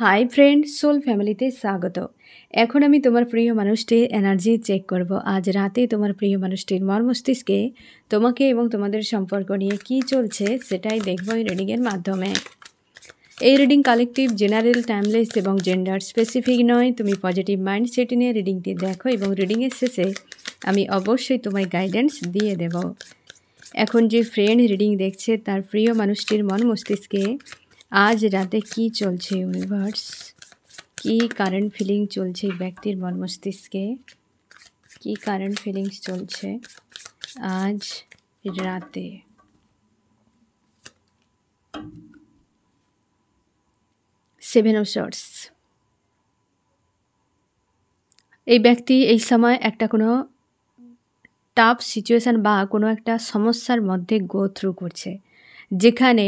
Hi friend, soul ফ্যামিলিতে স্বাগত। এখন আমি তোমার প্রিয় মানুষটির এনার্জি চেক করব। আজ রাতে তোমার প্রিয় মানুষটির মস্তিষ্কে তোমাকে এবং তোমাদের সম্পর্ক নিয়ে কী চলছে সেটাই দেখব এই রিডিংয়ের মাধ্যমে। এই রিডিং কালেকটিভ, জেনারেল, টাইমলেস এবং জেন্ডার স্পেসিফিক নয়। তুমি পজিটিভ মাইন্ডসেট নিয়ে রিডিংটি দেখো এবং রিডিংয়ের শেষে আমি অবশ্যই তোমায় গাইডেন্স দিয়ে দেব। এখন যে ফ্রেন্ড রিডিং দেখছে তার প্রিয় মানুষটির মস্তিষ্কে আজ রাতে কি চলছে, ইউনিভার্স কি কারেন্ট ফিলিং চলছে, ব্যক্তির মস্তিষ্কে কি কারেন্ট ফিলিংস চলছে আজ রাতে। Seven of swords. এই ব্যক্তি এই সময় একটা কোনো টাফ সিচুয়েশান বা কোনো একটা সমস্যার মধ্যে গো থ্রু করছে, যেখানে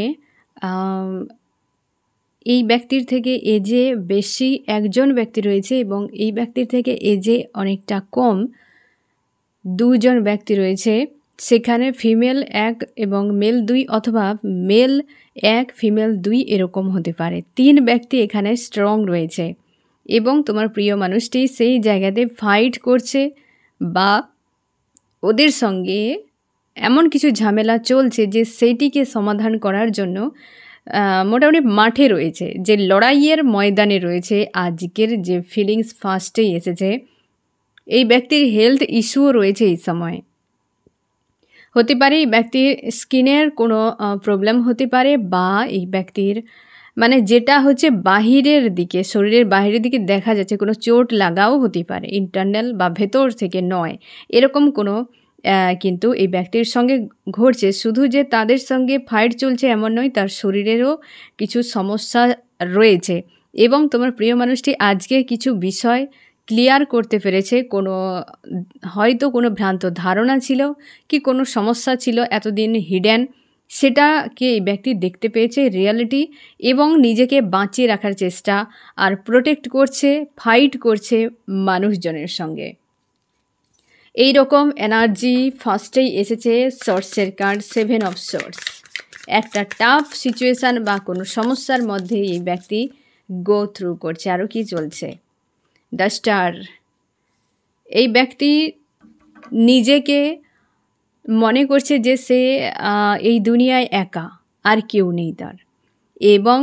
এই ব্যক্তির থেকে এজে বেশি একজন ব্যক্তি রয়েছে এবং এই ব্যক্তির থেকে এজে অনেকটা কম দুজন ব্যক্তি রয়েছে। সেখানে ফিমেল 1 এবং মেল 2, অথবা মেল 1 ফিমেল 2 এরকম হতে পারে। 3 ব্যক্তি এখানে স্ট্রং রয়েছে এবং তোমার প্রিয় মানুষটি সেই জায়গাতে ফাইট করছে বা ওদের সঙ্গে এমন কিছু ঝামেলা চলছে যে সেইটিকে সমাধান করার জন্য মোটামুটি মাঠে রয়েছে, যে লড়াইয়ের ময়দানে রয়েছে। আজকের যে ফিলিংস ফার্স্টেই এসেছে, এই ব্যক্তির হেলথ ইস্যুও রয়েছে এই সময়। হতে পারে এই ব্যক্তির স্কিনের কোনো প্রবলেম হতে পারে, বা এই ব্যক্তির মানে যেটা হচ্ছে বাহিরের দিকে, শরীরের বাহিরের দিকে দেখা যাচ্ছে কোনো চোট লাগাও হতে পারে, ইন্টারনাল বা ভেতর থেকে নয়, এরকম কোনো কিন্তু এই ব্যক্তির সঙ্গে ঘটছে। শুধু যে তাদের সঙ্গে ফাইট চলছে এমন নয়, তার শরীরেরও কিছু সমস্যা রয়েছে এবং তোমার প্রিয় মানুষটি আজকে কিছু বিষয় ক্লিয়ার করতে পেরেছে। হয়তো কোনো ভ্রান্ত ধারণা ছিল কি কোনো সমস্যা ছিল এতদিন হিডেন, সেটাকে এই ব্যক্তি দেখতে পেয়েছে রিয়ালিটি, এবং নিজেকে বাঁচিয়ে রাখার চেষ্টা আর প্রোটেক্ট করছে, ফাইট করছে মানুষজনের সঙ্গে। এই রকম এনার্জি ফার্স্টেই এসেছে শর্টসের কার্ড, 7 অফ শর্টস। একটা টাফ সিচুয়েশান বা কোনো সমস্যার মধ্যে এই ব্যক্তি গো থ্রু করছে। আরও কি চলছে, দ্য স্টার। এই ব্যক্তি নিজেকে মনে করছে যে সে এই দুনিয়ায় একা, আর কেউ নেই তার, এবং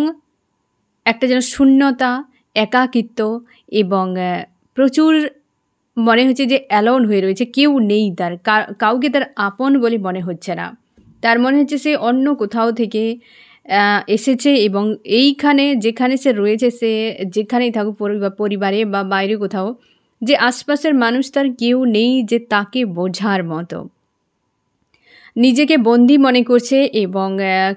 একটা যেন শূন্যতা, একাকিত্ব এবং প্রচুর মনে হচ্ছে যে অ্যালোন হয়ে রয়েছে, কেউ নেই তার, কাউকে তার আপন বলে মনে হচ্ছে না। তার মনে হচ্ছে সে অন্য কোথাও থেকে এসেছে এবং এইখানে যেখানে সে রয়েছে, সে যেখানেই থাকুক, পরিবারে বা বাইরে কোথাও, যে আশপাশের মানুষ তার কেউ নেই যে তাকে বোঝার মতো। নিজেকে বন্দি মনে করছে এবং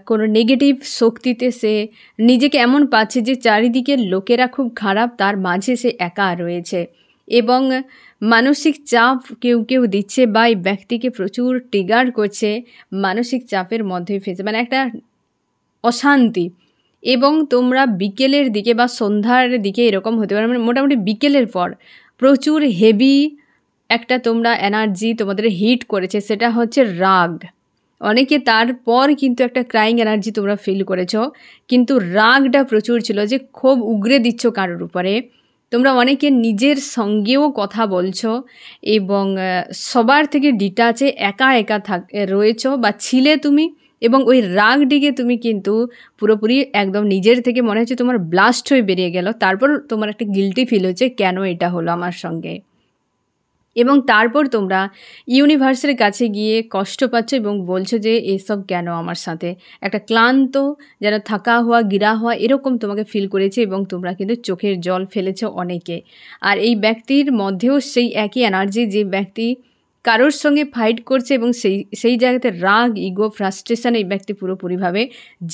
কোনো নেগেটিভ শক্তিতে সে নিজেকে এমন পাচ্ছে যে চারিদিকের লোকেরা খুব খারাপ, তার মাঝে সে একা রয়েছে এবং মানসিক চাপ কেউ কেউ দিচ্ছে বা এই ব্যক্তিকে প্রচুর ট্রিগার করছে, মানসিক চাপের মধ্যে ফেসে, মানে একটা অশান্তি। এবং তোমরা বিকেলের দিকে বা সন্ধ্যার দিকে এরকম হতে পারে, মানে মোটামুটি বিকেলের পর প্রচুর হেভি একটা তোমরা এনার্জি তোমাদের হিট করেছে, সেটা হচ্ছে রাগ। অনেকে তারপর কিন্তু একটা ক্রাইং এনার্জি তোমরা ফিল করেছো, কিন্তু রাগটা প্রচুর ছিল, যে খুব উগরে দিচ্ছ কারোর উপরে। তোমরা অনেকে নিজের সঙ্গেও কথা বলছো এবং সবার থেকে ডিটাচে একা একা রয়েছো বা ছিলে তুমি, এবং ওই রাগটিকে তুমি কিন্তু পুরোপুরি একদম নিজের থেকে মনে হচ্ছে তোমার ব্লাস্ট হয়ে বেরিয়ে গেল। তারপর তোমার একটা গিল্টি ফিল হচ্ছে, কেন এটা হলো আমার সঙ্গে, এবং তারপর তোমরা ইউনিভার্সের কাছে গিয়ে কষ্ট পাচ্ছ এবং বলছো যে এসব কেন আমার সাথে, একটা ক্লান্ত যেন থাকা হওয়া, গিরা হওয়া এরকম তোমাকে ফিল করেছে এবং তোমরা কিন্তু চোখের জল ফেলেছো অনেকে। আর এই ব্যক্তির মধ্যেও সেই একই এনার্জি, যে ব্যক্তি কারোর সঙ্গে ফাইট করছে এবং সেই জায়গাতে রাগ, ইগো, ফ্রাস্ট্রেশন এই ব্যক্তি পুরোপুরিভাবে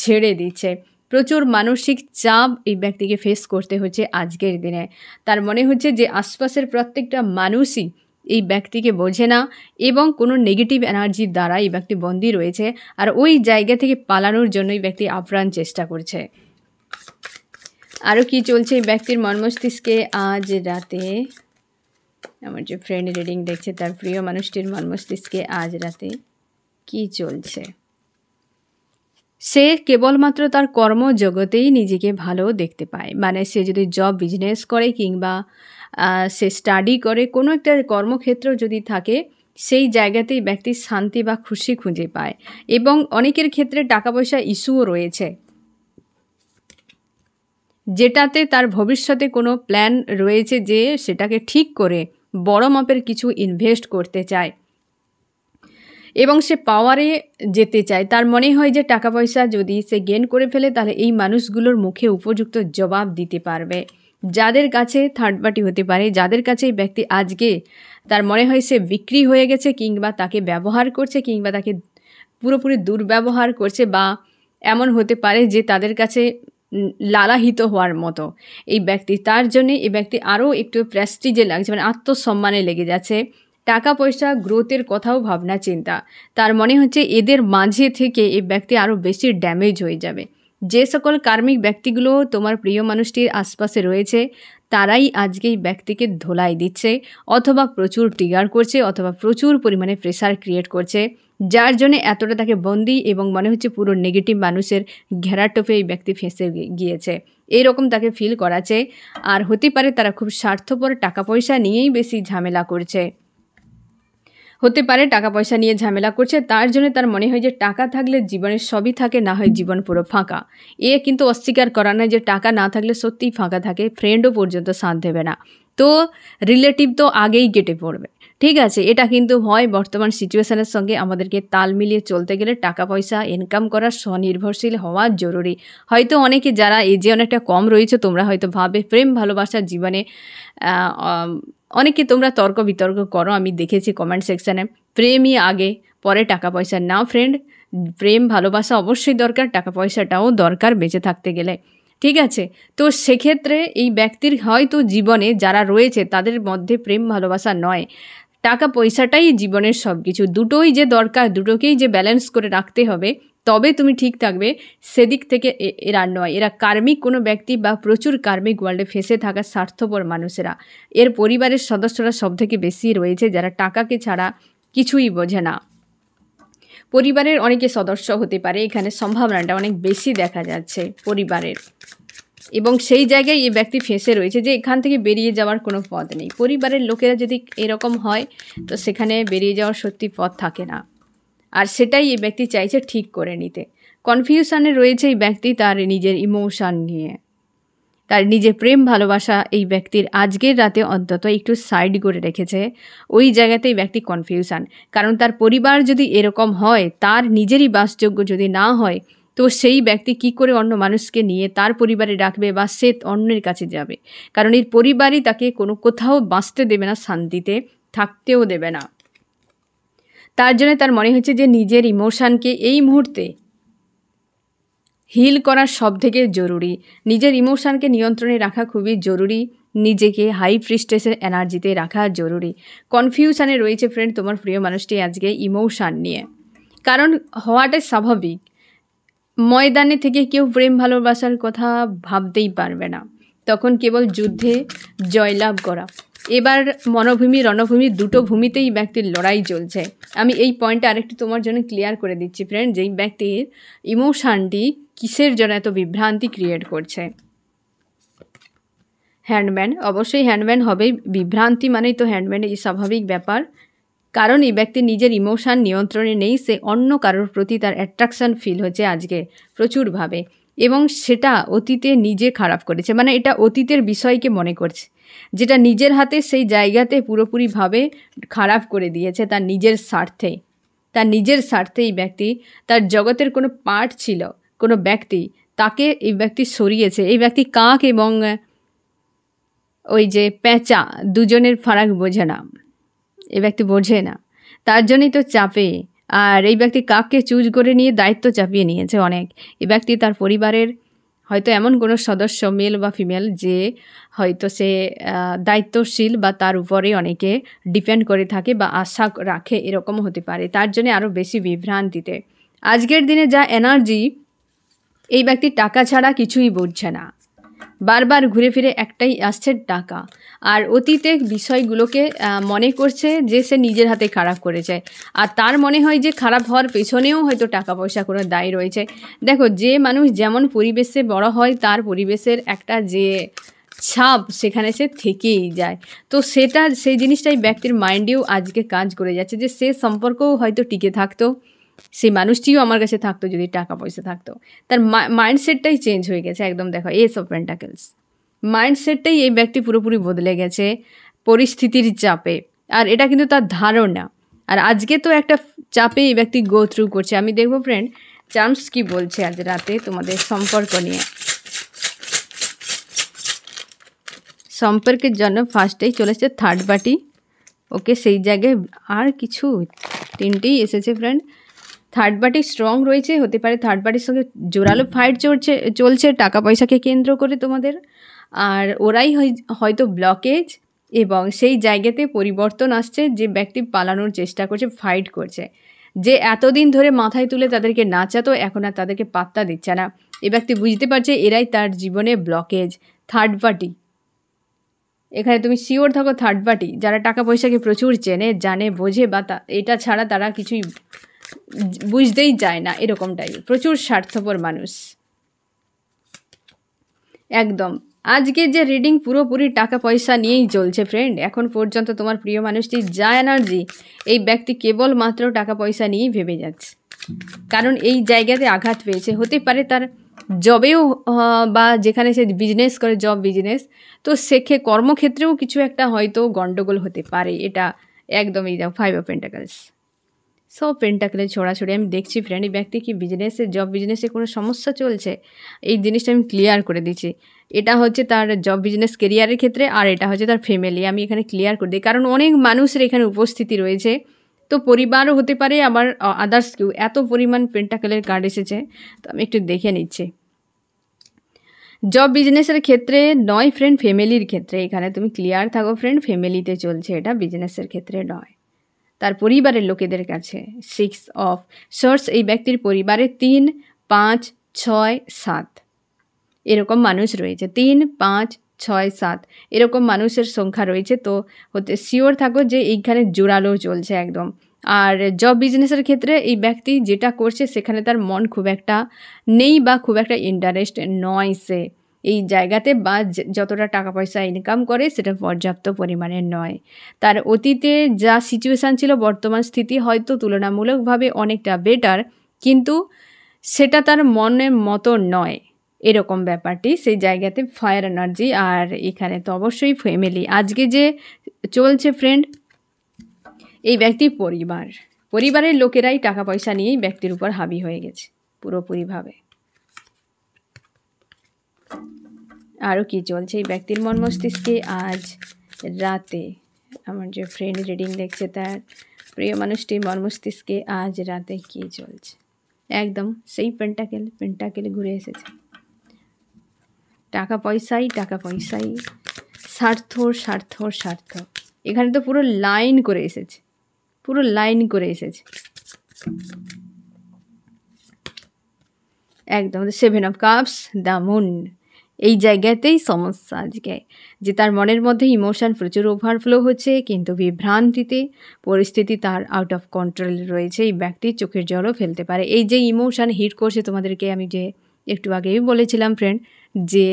ঝেড়ে দিচ্ছে। প্রচুর মানসিক চাপ এই ব্যক্তিকে ফেস করতে হচ্ছে আজকের দিনে। তার মনে হচ্ছে যে আশপাশের প্রত্যেকটা মানুষই এই ব্যক্তিকে বোঝে না এবং কোনো নেগেটিভ এনার্জির দ্বারা এই ব্যক্তি বন্দী রয়েছে, আর ওই জায়গা থেকে পালানোর জন্য এই ব্যক্তি আপ্রাণ চেষ্টা করছে। আরও কি চলছে এই ব্যক্তির মস্তিষ্কে আজ রাতে? আমার যে ফ্রেন্ড রিডিং দেখছে তার প্রিয় মানুষটির মস্তিষ্কে আজ রাতে কি চলছে? সে কেবলমাত্র তার কর্মজগতেই নিজেকে ভালো দেখতে পায়। মানে সে যদি জব বিজনেস করে কিংবা সে স্টাডি করে, কোনো একটা কর্মক্ষেত্র যদি থাকে, সেই জায়গাতেই ব্যক্তি শান্তি বা খুশি খুঁজে পায়। এবং অনেকের ক্ষেত্রে টাকা পয়সা ইস্যুও রয়েছে, যেটাতে তার ভবিষ্যতে কোনো প্ল্যান রয়েছে যে সেটাকে ঠিক করে বড় মাপের কিছু ইনভেস্ট করতে চায় এবং সে পাওয়ারে যেতে চায়। তার মনে হয় যে টাকা পয়সা যদি সে গেন করে ফেলে তাহলে এই মানুষগুলোর মুখে উপযুক্ত জবাব দিতে পারবে, যাদের কাছে থার্ড পার্টি হতে পারে, যাদের কাছে এই ব্যক্তি আজকে তার মনে হয় সে বিক্রি হয়ে গেছে কিংবা তাকে ব্যবহার করছে কিংবা তাকে পুরোপুরি দুর্ব্যবহার করছে, বা এমন হতে পারে যে তাদের কাছে লালাহিত হওয়ার মতো এই ব্যক্তি। তার জন্যে এই ব্যক্তি আরও একটু প্রেস্টিজে লাগছে, মানে আত্মসম্মানে লেগে যাচ্ছে। টাকা পয়সা গ্রোথের কথাও ভাবনা চিন্তা, তার মনে হচ্ছে এদের মাঝে থেকে এই ব্যক্তি আরও বেশি ড্যামেজ হয়ে যাবে। যে সকল কার্মিক ব্যক্তিগুলো তোমার প্রিয় মানুষটির আশপাশে রয়েছে তারাই আজকে এই ব্যক্তিকে ধোলাই দিচ্ছে, অথবা প্রচুর ট্রিগার করছে, অথবা প্রচুর পরিমাণে প্রেসার ক্রিয়েট করছে, যার জন্য এতটা তাকে বন্দি এবং মনে হচ্ছে পুরো নেগেটিভ মানুষের ঘেরাটোপে এই ব্যক্তি ফেঁসে গিয়েছে, এইরকম তাকে ফিল করাচ্ছে। আর হতে পারে তারা খুব স্বার্থপর, টাকা পয়সা নিয়েই বেশি ঝামেলা করছে, হতে পারে টাকা পয়সা নিয়ে ঝামেলা করছে। তার জন্য তার মনে হয় যে টাকা থাকলে জীবনের সবই থাকে, না হয় জীবন পুরো ফাঁকা। এ কিন্তু অস্বীকার করা নয় যে টাকা না থাকলে সত্যিই ফাঁকা থাকে, ফ্রেন্ডও পর্যন্ত সাথ দেবে না, তো রিলেটিভ তো আগেই কেটে পড়বে। ঠিক আছে, এটা কিন্তু হয় বর্তমান সিচুয়েশনের সঙ্গে আমাদেরকে তাল মিলিয়ে চলতে গেলে টাকা পয়সা ইনকাম করা, স্বনির্ভরশীল হওয়া জরুরি। হয়তো অনেকে যারা এজে অনেকটা কম রয়েছে তোমরা হয়তো ভাবে প্রেম ভালোবাসার জীবনে অনেকে তোমরা তর্ক বিতর্ক করো, আমি দেখেছি কমেন্ট সেকশানে, প্রেমই আগে পরে টাকা পয়সা। না ফ্রেন্ড, প্রেম ভালোবাসা অবশ্যই দরকার, টাকা পয়সাটাও দরকার বেঁচে থাকতে গেলে। ঠিক আছে, তো সেক্ষেত্রে এই ব্যক্তির হয়তো জীবনে যারা রয়েছে তাদের মধ্যে প্রেম ভালোবাসা নয়, টাকা পয়সাটাই জীবনের সব কিছু। দুটোই যে দরকার, দুটোকেই যে ব্যালেন্স করে রাখতে হবে তবে তুমি ঠিক থাকবে, সেদিক থেকে এরা নয়। এরা কার্মিক কোনো ব্যক্তি বা প্রচুর কার্মিক ওয়ার্ল্ডে ফেসে থাকা স্বার্থপর মানুষেরা। এর পরিবারের সদস্যরা সবথেকে বেশি রয়েছে যারা টাকাকে ছাড়া কিছুই বোঝে না। পরিবারের অনেকে সদস্য হতে পারে, এখানে সম্ভাবনাটা অনেক বেশি দেখা যাচ্ছে পরিবারের, এবং সেই জায়গায় এই ব্যক্তি ফেঁসে রয়েছে যে এখান থেকে বেরিয়ে যাওয়ার কোনো পথ নেই। পরিবারের লোকেরা যদি এরকম হয় তো সেখানে বেরিয়ে যাওয়ার সত্যি পথ থাকে না, আর সেটাই এই ব্যক্তি চাইছে ঠিক করে নিতে। কনফিউশনে রয়েছে এই ব্যক্তি তার নিজের ইমোশন নিয়ে, তার নিজের প্রেম ভালোবাসা এই ব্যক্তির আজকের রাতে অন্তত একটু সাইড করে রেখেছে। ওই জায়গাতে এই ব্যক্তি কনফিউশন, কারণ তার পরিবার যদি এরকম হয়, তার নিজেরই বাসযোগ্য যদি না হয়, তো সেই ব্যক্তি কি করে অন্য মানুষকে নিয়ে তার পরিবারে রাখবে বা সে অন্যের কাছে যাবে, কারণ এর পরিবারই তাকে কোথাও বাঁচতে দেবে না, শান্তিতে থাকতেও দেবে না। তার জন্য তার মনে হচ্ছে যে নিজের ইমোশনকে এই মুহূর্তে হিল করা সবথেকে জরুরি, নিজের ইমোশনকে নিয়ন্ত্রণে রাখা খুবই জরুরি, নিজেকে হাই ফ্রাস্ট্রেশন এনার্জিতে রাখা জরুরি। কনফিউশনে রয়েছে ফ্রেন্ড তোমার প্রিয় মানুষটি আজকে ইমোশন নিয়ে, কারণ হওয়াটাই স্বাভাবিক। ময়দানে থেকে কেউ প্রেম ভালোবাসার কথা ভাবতেই পারবে না, তখন কেবল যুদ্ধে জয়লাভ করা। এবার মনোভূমি রণভূমি দুটো ভূমিতেই ব্যক্তির লড়াই চলছে। আমি এই পয়েন্টটা আরেকটু তোমার জন্য ক্লিয়ার করে দিচ্ছি ফ্রেন্ড, যেই ব্যক্তির ইমোশনটি কিসের জন্য এত বিভ্রান্তি ক্রিয়েট করছে। হ্যান্ডম্যান, অবশ্যই হ্যান্ডম্যান হবে, বিভ্রান্তি মানেই তো হ্যান্ডম্যান, এই স্বাভাবিক ব্যাপার। কারণ এই ব্যক্তি নিজের ইমোশন নিয়ন্ত্রণে নেই, সে অন্য কারোর প্রতি তার অ্যাট্রাকশান ফিল হচ্ছে আজকে প্রচুরভাবে, এবং সেটা অতীতে নিজে খারাপ করেছে, মানে এটা অতীতের বিষয়কে মনে করছে, যেটা নিজের হাতে সেই জায়গাতে পুরোপুরিভাবে খারাপ করে দিয়েছে তার নিজের স্বার্থে। তার নিজের স্বার্থে এই ব্যক্তি তার জগতের কোনো পার্ট ছিল, কোনো ব্যক্তি, তাকে এই ব্যক্তি সরিয়েছে। এই ব্যক্তি কাক এবং ওই যে পেঁচা দুজনের ফারাক বোঝে না, এই ব্যক্তি বোঝে না, তার জন্যই তো চাপে। আর এই ব্যক্তি কাককে চুজ করে নিয়ে দায়িত্ব চাপিয়ে নিয়েছে অনেক। এই ব্যক্তি তার পরিবারের হয়তো এমন কোনো সদস্য মেল বা ফিমেল যে হয়তো সে দায়িত্বশীল বা তার উপরে অনেকে ডিপেন্ড করে থাকে বা আশা রাখে, এরকম হতে পারে, তার জন্য আরও বেশি বিভ্রান্তিতে। আজকের দিনে যা এনার্জি, এই ব্যক্তি টাকা ছাড়া কিছুই বুঝছে না, বারবার ঘুরে ফিরে একটাই আসছে টাকা। আর অতীতে বিষয়গুলোকে মনে করছে যে সে নিজের হাতে খারাপ করেছে, আর তার মনে হয় যে খারাপ হওয়ার পেছনেও হয়তো টাকা পয়সা কোনো দায়ী রয়েছে। দেখো, যে মানুষ যেমন পরিবেশে বড় হয় তার পরিবেশের একটা যে ছাপ সেখানে সে থেকেই যায়। তো সেই জিনিসটাই ব্যক্তির মাইন্ডেও আজকে কাজ করে যাচ্ছে, যে সে সম্পর্কও হয়তো টিকে থাকতো, সেই মানুষটিও আমার কাছে থাকতো যদি টাকা পয়সা থাকতো। তার মাইন্ডসেটটাই চেঞ্জ হয়ে গেছে একদম। দেখো, এস অফ পেন্টাকেলস, মাইন্ডসেটটাই এই ব্যক্তি পুরোপুরি বদলে গেছে পরিস্থিতির চাপে। আর এটা কিন্তু তার ধারণা। আর আজকে তো একটা চাপে এই ব্যক্তি গো থ্রু করছে। আমি দেখবো ফ্রেন্ড চার্মস কি বলছে আজ রাতে তোমাদের সম্পর্ক নিয়ে। সম্পর্কের জন্য ফার্স্টেই চলেছে থার্ড পার্টি। ওকে, সেই জায়গায় আর কিছু তিনটেই এসেছে ফ্রেন্ড। থার্ড পার্টি স্ট্রং রয়েছে, হতে পারে থার্ড পার্টির সঙ্গে জোরালো ফাইট চলছে টাকা পয়সাকে কেন্দ্র করে তোমাদের। আর ওরাই হয়তো ব্লকেজ, এবং সেই জায়গাতে পরিবর্তন আসছে। যে ব্যক্তি পালানোর চেষ্টা করছে, ফাইট করছে, যে এতদিন ধরে মাথায় তুলে তাদেরকে নাচাতো, এখন আর তাদেরকে পাত্তা দিচ্ছে না। এই ব্যক্তি বুঝতে পারছে এরাই তার জীবনে ব্লকেজ। থার্ড পার্টি, এখানে তুমি শিওর থাকো থার্ড পার্টি যারা টাকা পয়সাকে প্রচুর চেনে, জানে, বোঝে, বা এটা ছাড়া তারা কিছুই বুঝতেই চায় না, এরকম টাইপের প্রচুর স্বার্থপর মানুষ একদম। আজকে যে রিডিং পুরোপুরি টাকা পয়সা নিয়েই চলছে ফ্রেন্ড। এখন পর্যন্ত তোমার প্রিয় মানুষটি যা এনার্জি, এই ব্যক্তি কেবলমাত্র টাকা পয়সা নিয়েই ভেবে যাচ্ছে। কারণ এই জায়গাতে আঘাত পেয়েছে, হতে পারে তার জবেও বা যেখানে সে বিজনেস করে, জব বিজনেস, তো কর্মক্ষেত্রেও কিছু একটা হয়তো গন্ডগোল হতে পারে। এটা একদমই দাও 5 অফ পেন্টাকলস। সব পেন্টাকলে ছড়াছড়ি আমি দেখছি ফ্রেন্ড। এই ব্যক্তি কি বিজনেসে, জব বিজনেসে কোনো সমস্যা চলছে, এই জিনিসটা আমি ক্লিয়ার করে দিচ্ছি। এটা হচ্ছে তার জব বিজনেস কেরিয়ারের ক্ষেত্রে, আর এটা হচ্ছে তার ফ্যামিলি। আমি এখানে ক্লিয়ার করে দিই, কারণ অনেক মানুষের এখানে উপস্থিতি রয়েছে। তো পরিবারও হতে পারে, আবার আদার্স কেউ। এত পরিমাণ পেন্টাকলের কার্ড এসেছে, তো আমি একটু দেখে নিচ্ছি। জব বিজনেসের ক্ষেত্রে নয় ফ্রেন্ড, ফ্যামিলির ক্ষেত্রে। এখানে তুমি ক্লিয়ার থাকো ফ্রেন্ড, ফ্যামিলিতে চলছে এটা, বিজনেসের ক্ষেত্রে নয়। তার পরিবারের লোকেদের কাছে 6 অফ শর্টস। এই ব্যক্তির পরিবারে 3, 5, 6, 7 এরকম মানুষ রয়েছে। 3, 5, 6, 7 এরকম মানুষের সংখ্যা রয়েছে। তো শিওর থাকো যে এইখানে জোরালো চলছে একদম। আর জব বিজনেসের ক্ষেত্রে এই ব্যক্তি যেটা করছে সেখানে তার মন খুব একটা নেই, বা খুব একটা ইন্টারেস্ট নয় সে এই জায়গাতে, বা যতটা টাকা পয়সা ইনকাম করে সেটা পর্যাপ্ত পরিমাণে নয়। তার অতীতে যা সিচুয়েশান ছিল, বর্তমান স্থিতি হয়তো তুলনামূলকভাবে অনেকটা বেটার, কিন্তু সেটা তার মনের মতো নয়, এরকম ব্যাপারটি। সেই জায়গাতে ফায়ার এনার্জি। আর এখানে তো অবশ্যই ফ্যামিলি আজকে যে চলছে ফ্রেন্ড। এই ব্যক্তির পরিবারের লোকেরাই টাকা পয়সা নিয়েই ব্যক্তির উপর হাবি হয়ে গেছে পুরোপুরিভাবে। আরও কি চলছে এই ব্যক্তির মন মস্তিষ্কে আজ রাতে? আমার যে ফ্রেন্ড রিডিং দেখছে তার প্রিয় মানুষটি মন মস্তিষ্কে আজ রাতে কী চলছে? একদম সেই পেন্টাকেল ঘুরে এসেছে। টাকা পয়সাই স্বার্থ। এখানে তো পুরো লাইন করে এসেছে, একদম। 7 অফ কাপস, দ্য মুন। এই জায়গাতেই সমস্যা আজকে, যে তার মনের মধ্যে ইমোশন প্রচুর ওভারফ্লো হচ্ছে, কিন্তু বিভ্রান্তিতে পরিস্থিতি তার আউট অফ কন্ট্রোল রয়েছে। এই ব্যক্তি চোখের জলও ফেলতে পারে। এই যে ইমোশন হিট করছে তোমাদেরকে, আমি যে একটু আগেই বলেছিলাম ফ্রেন্ড, যে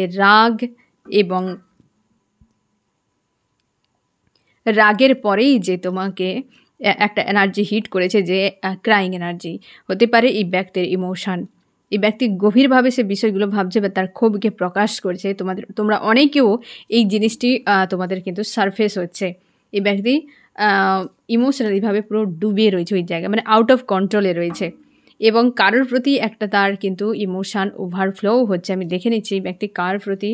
রাগের পরেই যে তোমাকে একটা এনার্জি হিট করেছে, যে ক্রাইং এনার্জি, হতে পারে এই ব্যক্তির ইমোশন। এই ব্যক্তি গভীরভাবে সে বিষয়গুলো ভাবছে বা তার ক্ষোভকে প্রকাশ করছে। তোমরা অনেকেও এই জিনিসটি তোমাদের কিন্তু সারফেস হচ্ছে। এই ব্যক্তি ইমোশনালিভাবে পুরো ডুবিয়ে রয়েছে ওই জায়গায়, মানে আউট অফ কন্ট্রোলে রয়েছে, এবং কারোর প্রতি একটা তার কিন্তু ইমোশান ওভারফ্লোও হচ্ছে। আমি দেখে নিচ্ছি এই ব্যক্তি কার প্রতি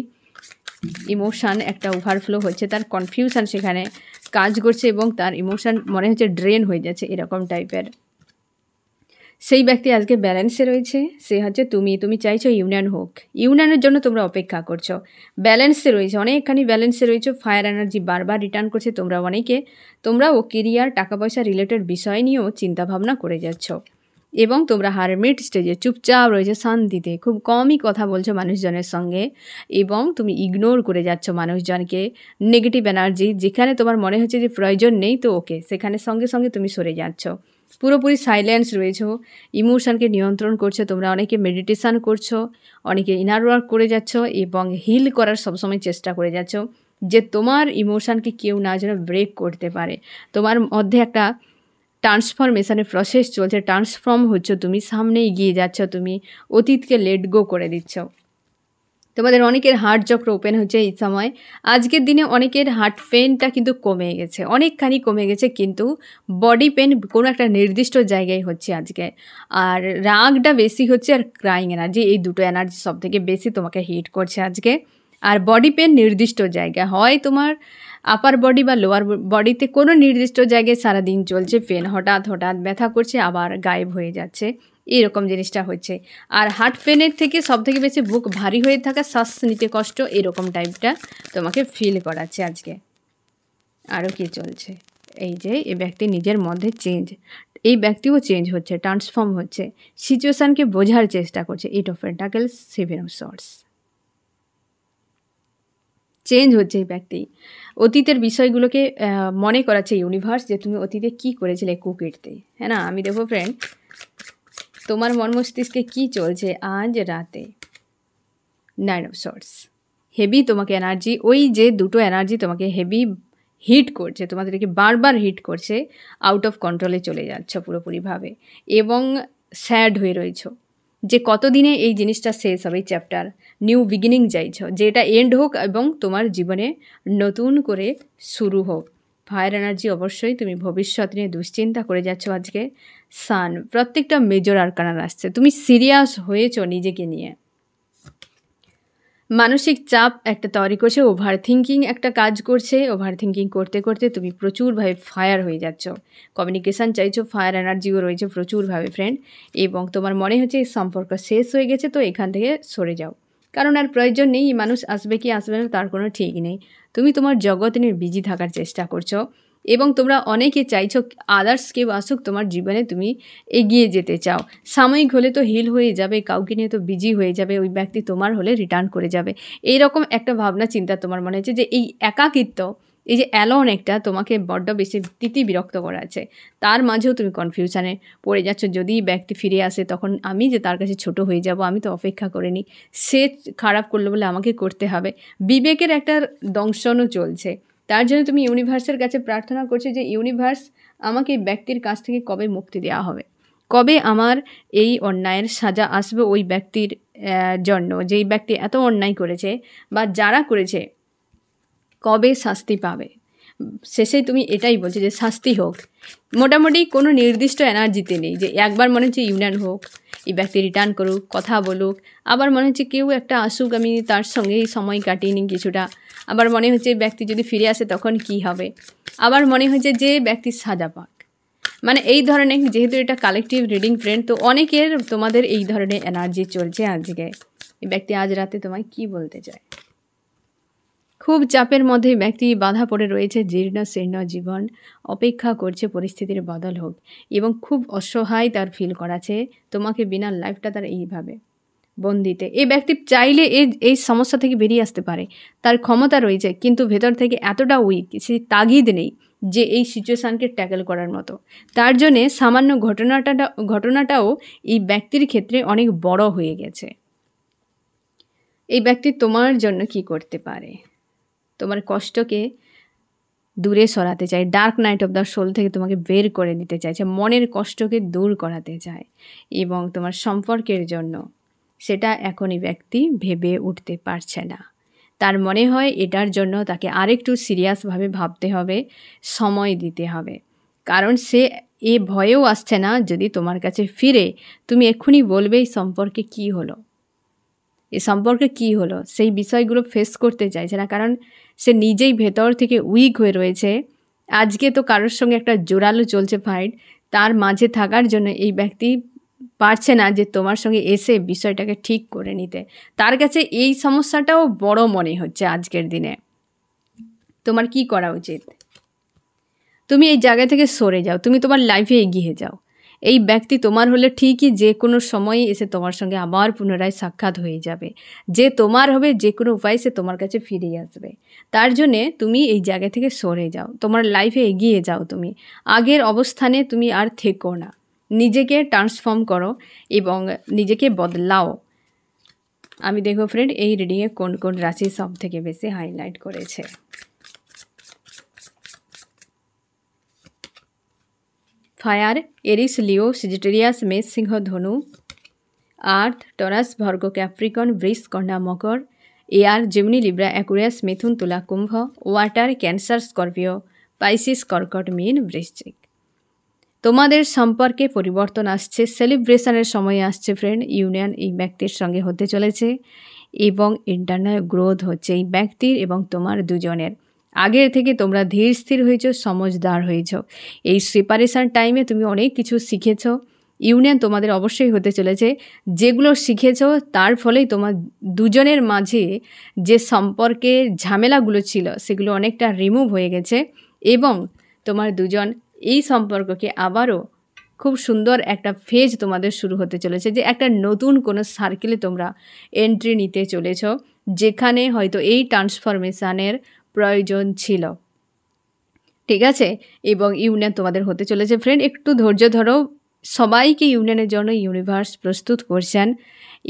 ইমোশান একটা ওভারফ্লো হচ্ছে, তার কনফিউশন সেখানে কাজ করছে, এবং তার ইমোশান মনে হচ্ছে ড্রেন হয়ে যাচ্ছে, এরকম টাইপের। সেই ব্যক্তি আজকে ব্যালেন্সে রয়েছে। সে হচ্ছে তুমি চাইছো ইউনিয়ন হোক, ইউনিয়নের জন্য তোমরা অপেক্ষা করছো। ব্যালেন্সে রয়েছে, অনেকখানি ব্যালেন্সে রয়েছে। ফায়ার এনার্জি বারবার রিটার্ন করছে। তোমরাও কেরিয়ার, টাকা পয়সা রিলেটেড বিষয় নিয়েও চিন্তাভাবনা করে যাচ্ছ। এবং তোমরা হারমিট স্টেজে চুপচাপ রয়েছে শান্তিতে, খুব কমই কথা বলছো মানুষজনের সঙ্গে এবং তুমি ইগনোর করে যাচ্ছ মানুষজনকে। নেগেটিভ এনার্জি যেখানে তোমার মনে হচ্ছে যে প্রয়োজন নেই, তো ওকে সেখানে সঙ্গে সঙ্গে তুমি সরে যাচ্ছ। পুরোপুরি সাইলেন্স রয়েছো, ইমোশনকে নিয়ন্ত্রণ করছো। তোমরা অনেকে মেডিটেশান করছো, অনেকে ইনার ওয়ার্ক করে যাচ্ছ এবং হিল করার সবসময় চেষ্টা করে যাচ্ছ যে তোমার ইমোশনকে কেউ না যেন ব্রেক করতে পারে। তোমার মধ্যে একটা ট্রান্সফরমেশনের প্রসেস চলছে, ট্রান্সফর্ম হচ্ছ, তুমি সামনে এগিয়ে যাচ্ছ, তুমি অতীতকে লেট গো করে দিচ্ছ। তোমাদের অনেকের হার্ট চক্র ওপেন হচ্ছে এই সময়। আজকের দিনে অনেকের হার্ট পেনটা কিন্তু কমে গেছে, অনেকখানি কমে গেছে, কিন্তু বডি পেন কোনো একটা নির্দিষ্ট জায়গায় হচ্ছে আজকে। আর রাগটা বেশি হচ্ছে আর ক্রাইং এনার্জি, এই দুটো এনার্জি সব থেকে বেশি তোমাকে হিট করছে আজকে। আর বডি পেন নির্দিষ্ট জায়গা, হয় তোমার আপার বডি বা লোয়ার বডিতে কোনো নির্দিষ্ট জায়গায় সারাদিন চলছে পেন, হঠাৎ হঠাৎ ব্যথা করছে আবার গায়েব হয়ে যাচ্ছে, এরকম জিনিসটা হচ্ছে। আর হার্ট পেনের থেকে সবথেকে বেশি বুক ভারী হয়ে থাকা, শ্বাস নিতে কষ্ট, এরকম টাইপটা তোমাকে ফিল করাচ্ছে আজকে। আরও কি চলছে, এই যে এই ব্যক্তি নিজের মধ্যে চেঞ্জ, এই ব্যক্তিও চেঞ্জ হচ্ছে, ট্রান্সফর্ম হচ্ছে, সিচুয়েশানকে বোঝার চেষ্টা করছে। 8 অফ পেন্টাকেলস, 7 অফ সর্ডস, চেঞ্জ হচ্ছে এই ব্যক্তি। অতীতের বিষয়গুলোকে মনে করাচ্ছে ইউনিভার্স যে তুমি অতীতে কী করেছিলে কুকিরতে, হ্যাঁ না। আমি দেখো ফ্রেন্ড, তোমার মন মস্তিষ্কে কী চলছে আজ রাতে। 9 অফ সর্ডস, হেভি তোমাকে এনার্জি, ওই যে দুটো এনার্জি তোমাকে হেভি হিট করছে, তোমাদেরকে বারবার হিট করছে, আউট অফ কন্ট্রোলে চলে যাচ্ছ পুরোপুরিভাবে এবং স্যাড হয়ে রয়েছ যে কতদিনে এই জিনিসটা শেষ হবে, এই চ্যাপ্টার নিউ বিগিনিং চাইছো, যে এটা এন্ড হোক এবং তোমার জীবনে নতুন করে শুরু হোক। ফায়ার এনার্জি, অবশ্যই তুমি ভবিষ্যৎ নিয়ে দুশ্চিন্তা করে যাচ্ছ আজকে। সান, প্রত্যেকটা মেজর আরকানার আসছে, তুমি সিরিয়াস হয়েছো নিজেকে নিয়ে। মানসিক চাপ একটা তৈরি করছে, ওভার থিঙ্কিং একটা কাজ করছে, ওভার থিঙ্কিং করতে করতে তুমি প্রচুরভাবে ফায়ার হয়ে যাচ্ছ। কমিউনিকেশান চাইছো, ফায়ার এনার্জিও রয়েছে প্রচুরভাবে ফ্রেন্ড, এবং তোমার মনে হচ্ছে এই সম্পর্ক শেষ হয়ে গেছে, তো এখান থেকে সরে যাও, কারণ আর প্রয়োজন নেই। মানুষ আসবে কি আসবে না তার কোনো ঠিক নেই। তুমি তোমার জগৎ নিয়ে বিজি থাকার চেষ্টা করছো এবং তোমরা অনেকে চাইছো আদার্স কেউ আসুক তোমার জীবনে, তুমি এগিয়ে যেতে চাও। সাময়িক হলে তো হিল হয়ে যাবে, কাউকে নিয়ে তো বিজি হয়ে যাবে, ওই ব্যক্তি তোমার হলে রিটার্ন করে যাবে, এইরকম একটা ভাবনা চিন্তা তোমার মনে হচ্ছে যে এই একাকিত্ব, এই যে অ্যালোন একটা তোমাকে বড্ড বেশি বিরক্ত করাচ্ছে। তার মাঝেও তুমি কনফিউশনে পড়ে যাচ্ছ, যদি ব্যক্তি ফিরে আসে তখন আমি যে তার কাছে ছোট হয়ে যাব, আমি তো অপেক্ষা করিনি, সে খারাপ করলো বলে আমাকে করতে হবে। বিবেকের একটা দংশনও চলছে, তার জন্য তুমি ইউনিভার্সের কাছে প্রার্থনা করছো যে ইউনিভার্স আমাকে এই ব্যক্তির কাছ থেকে কবে মুক্তি দেওয়া হবে, কবে আমার এই অন্যায়ের সাজা আসবে ওই ব্যক্তির জন্য, যেই ব্যক্তি এত অন্যায় করেছে বা যারা করেছে, কবে শাস্তি পাবে। শেষে তুমি এটাই বলছো যে শাস্তি হোক। মোটামুটি কোনো নির্দিষ্ট এনার্জিতে নেই যে একবার মনে হচ্ছে ইউনিয়ন হোক, এই ব্যক্তি রিটার্ন করুক, কথা বলুক, আবার মনে হচ্ছে কেউ একটা আসুক, আমি তার সঙ্গেই সময় কাটিয়ে নিই কিছুটা, আবার মনে হচ্ছে ব্যক্তি যদি ফিরে আসে তখন কি হবে, আবার মনে হচ্ছে যে ব্যক্তি সাজা পাক। মানে এই ধরনের, যেহেতু এটা কালেকটিভ রিডিং ফ্রেন্ড, তো অনেকের তোমাদের এই ধরনের এনার্জি চলছে আজকে। এই ব্যক্তি আজ রাতে তোমায় কি বলতে চায়? খুব চাপের মধ্যে ব্যক্তি বাধা পড়ে রয়েছে, জীর্ণ শীর্ণ জীবন, অপেক্ষা করছে পরিস্থিতির বদল হোক এবং খুব অসহায় তার ফিল করাছে তোমাকে বিনা লাইফটা তার এইভাবে বন্দিতে। এই ব্যক্তি চাইলে এই সমস্যা থেকে বেরিয়ে আসতে পারে, তার ক্ষমতা রয়েছে, কিন্তু ভেতর থেকে এতটা উইক, সে তাগিদ নেই যে এই সিচুয়েশানকে ট্যাকেল করার মতো। তার জন্যে সামান্য ঘটনাটাও এই ব্যক্তির ক্ষেত্রে অনেক বড় হয়ে গেছে। এই ব্যক্তি তোমার জন্য কি করতে পারে? তোমার কষ্টকে দূরে সরাতে চায়, dark night of the soul থেকে তোমাকে বের করে দিতে চাইছে, মনের কষ্টকে দূর করাতে চায় এবং তোমার সম্পর্কের জন্য সেটা এখনই ব্যক্তি ভেবে উঠতে পারছে না। তার মনে হয় এটার জন্য তাকে আরেকটু সিরিয়াসভাবে ভাবতে হবে, সময় দিতে হবে, কারণ সে এ ভয়েও আসছে না যদি তোমার কাছে ফিরে তুমি এক্ষুনি বলবে এই সম্পর্কে কী হলো, এ সম্পর্কে কী হলো, সেই বিষয়গুলো ফেস করতে চাইছে না, কারণ সে নিজেই ভেতর থেকে উইক হয়ে রয়েছে। আজকে তো কারোর সঙ্গে একটা জোরালো চলছে ফাইট, তার মাঝে থাকার জন্য এই ব্যক্তি পারছে না যে তোমার সঙ্গে এসে বিষয়টাকে ঠিক করে নিতে। তার কাছে এই সমস্যাটাও বড় মনে হচ্ছে আজকের দিনে। তোমার কি করা উচিত? তুমি এই জায়গা থেকে সরে যাও, তুমি তোমার লাইফে এগিয়ে যাও। এই ব্যক্তি তোমার হলে ঠিকই যে কোনো সময়ে এসে তোমার সঙ্গে আবার পুনরায় সাক্ষাৎ হয়ে যাবে। যে তোমার হবে যে কোনো উপায়ে সে তোমার কাছে ফিরে আসবে। তার জন্যে তুমি এই জায়গা থেকে সরে যাও, তোমার লাইফে এগিয়ে যাও। তুমি আগের অবস্থানে তুমি আর থেকো না, নিজেকে ট্রান্সফর্ম করো এবং নিজেকে বদলাও। আমি দেখো ফ্রেন্ড এই রিডিংয়ে কোন কোন রাশি সব থেকে বেশি হাইলাইট করেছে। ফায়ার, এরিস, লিও, সেজিটেরিয়াস, মেষ, সিংহ, ধনু। আর্থ, টরাস, ভার্গো, ক্যাপ্রিকন, বৃষ, কন্যা, মকর। এয়ার, জেমিনি, লিব্রা, অ্যাকুয়ারিয়াস, মিথুন, তুলা, কুম্ভ। ওয়াটার, ক্যান্সার, স্করপিও, পাইসিস, কর্কট, মীন, বৃশ্চিক। তোমাদের সম্পর্কে পরিবর্তন আসছে, সেলিব্রেশনের সময় আসছে ফ্রেন্ড। ইউনিয়ন এই ব্যক্তির সঙ্গে হতে চলেছে এবং ইন্টারনাল গ্রোথ হচ্ছে এই ব্যক্তির এবং তোমার দুজনের। আগের থেকে তোমরা ধীর স্থির হয়েছ, সমঝদার হয়েছ। এই সেপারেশন টাইমে তুমি অনেক কিছু শিখেছ। ইউনিয়ন তোমাদের অবশ্যই হতে চলেছে। যেগুলো শিখেছ তার ফলেই তোমার দুজনের মাঝে যে সম্পর্কের ঝামেলাগুলো ছিল সেগুলো অনেকটা রিমুভ হয়ে গেছে এবং তোমার দুজন এই সম্পর্ককে আবারও খুব সুন্দর একটা ফেজ তোমাদের শুরু হতে চলেছে, যে একটা নতুন কোনো সার্কেলে তোমরা এন্ট্রি নিতে চলেছ, যেখানে হয়তো এই ট্রান্সফরমেশানের প্রয়োজন ছিল। ঠিক আছে, এবং ইউনিয়ন তোমাদের হতে চলেছে ফ্রেন্ড। একটু ধৈর্য ধরো। সবাইকে ইউনিয়নের জন্য ইউনিভার্স প্রস্তুত করছেন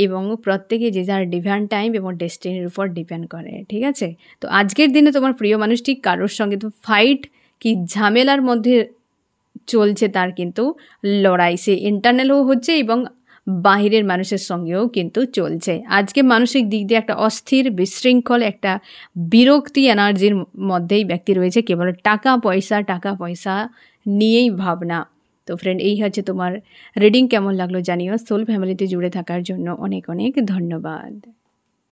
এবং প্রত্যেকে যে যার ডিভাইন টাইম এবং ডেস্টিনির উপর ডিপেন্ড করে। ঠিক আছে, তো আজকের দিনে তোমার প্রিয় মানুষটি কারোর সঙ্গে তো ফাইট কি ঝামেলার মধ্যে চলছে, তার কিন্তু লড়াই সে ইন্টারনালও হচ্ছে এবং বাহিরের মানুষের সঙ্গেও কিন্তু চলছে। আজকে মানসিক দিক দিয়ে একটা অস্থির, বিশৃঙ্খল, একটা বিরক্তি এনার্জির মধ্যেই ব্যক্তি রয়েছে। কেবল টাকা পয়সা নিয়েই ভাবনা। তো ফ্রেন্ড, এই হচ্ছে তোমার রিডিং। কেমন লাগলো জানিও। সোল ফ্যামিলিতে জুড়ে থাকার জন্য অনেক অনেক ধন্যবাদ।